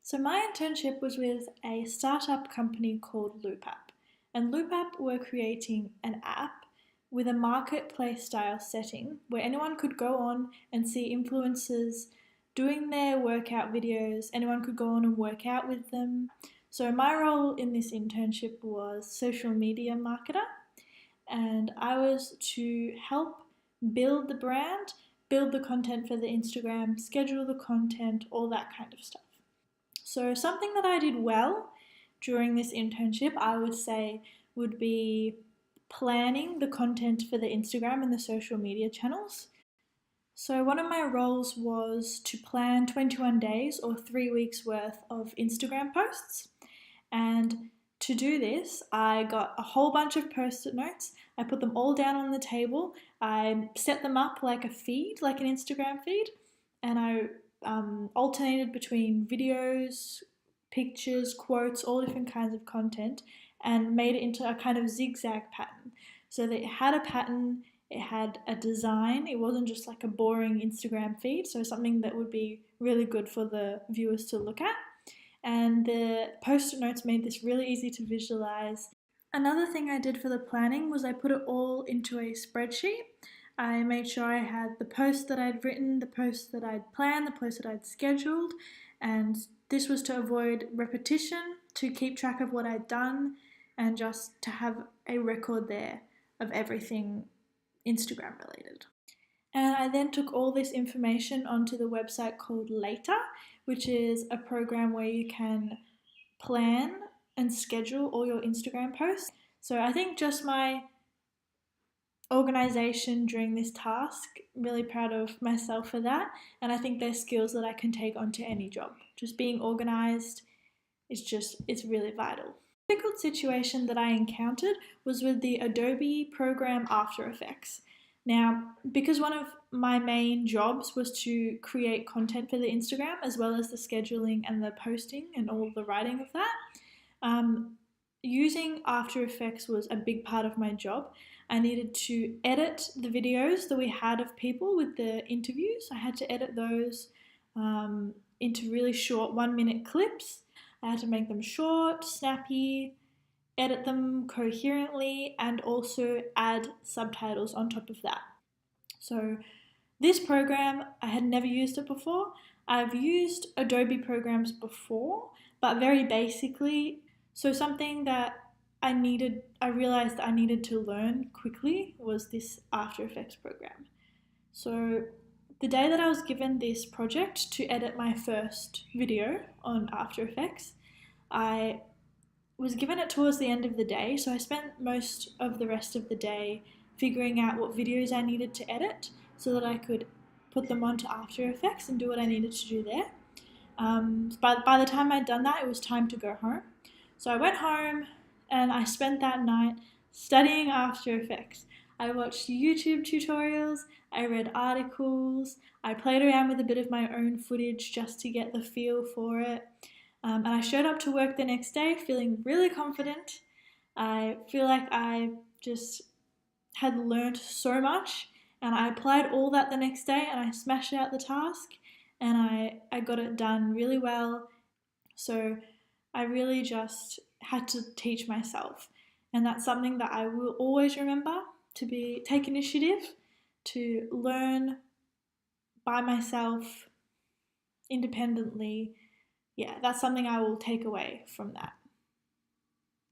So my internship was with a startup company called LoopApp. And LoopApp were creating an app with a marketplace style setting where anyone could go on and see influencers doing their workout videos. Anyone could go on and work out with them. So my role in this internship was social media marketer, and I was to help build the brand, build the content for the Instagram, schedule the content, all that kind of stuff. So something that I did well during this internship, I would say, would be planning the content for the Instagram and the social media channels. So one of my roles was to plan 21 days or 3 weeks worth of Instagram posts. And to do this, I got a whole bunch of post-it notes. I put them all down on the table. I set them up like a feed, like an Instagram feed, and I alternated between videos, pictures, quotes, all different kinds of content, and made it into a kind of zigzag pattern. So that it had a pattern, it had a design, it wasn't just like a boring Instagram feed, so something that would be really good for the viewers to look at. And the post-it notes made this really easy to visualize. Another thing I did for the planning was I put it all into a spreadsheet. I made sure I had the post that I'd written, the post that I'd planned, the post that I'd scheduled, and this was to avoid repetition, to keep track of what I'd done, and just to have a record there of everything Instagram related. And I then took all this information onto the website called Later, which is a program where you can plan and schedule all your Instagram posts. So I think just my organization during this task, really proud of myself for that, and I think they're skills that I can take onto any job. Just being organized it's really vital. The difficult situation that I encountered was with the Adobe program After Effects. Now, because one of my main jobs was to create content for the Instagram as well as the scheduling and the posting and all the writing of that, using After Effects was a big part of my job. I needed to edit the videos that we had of people with the interviews. I had to edit those into really short 1-minute clips. I had to make them short, snappy, edit them coherently, and also add subtitles on top of that. So this program, I had never used it before. I've used Adobe programs before, but very basically. So something that I realized I needed to learn quickly was this After Effects program. So the day that I was given this project to edit my first video on After Effects, I was given it towards the end of the day, so I spent most of the rest of the day figuring out what videos I needed to edit so that I could put them onto After Effects and do what I needed to do there. But by the time I'd done that, it was time to go home. So I went home and I spent that night studying After Effects. I watched YouTube tutorials, I read articles, I played around with a bit of my own footage just to get the feel for it. And I showed up to work the next day feeling really confident. I feel like I just had learned so much, and I applied all that the next day and I smashed out the task and I got it done really well. So I really just had to teach myself, and that's something that I will always remember, to take initiative, to learn by myself independently. Yeah, that's something I will take away from that.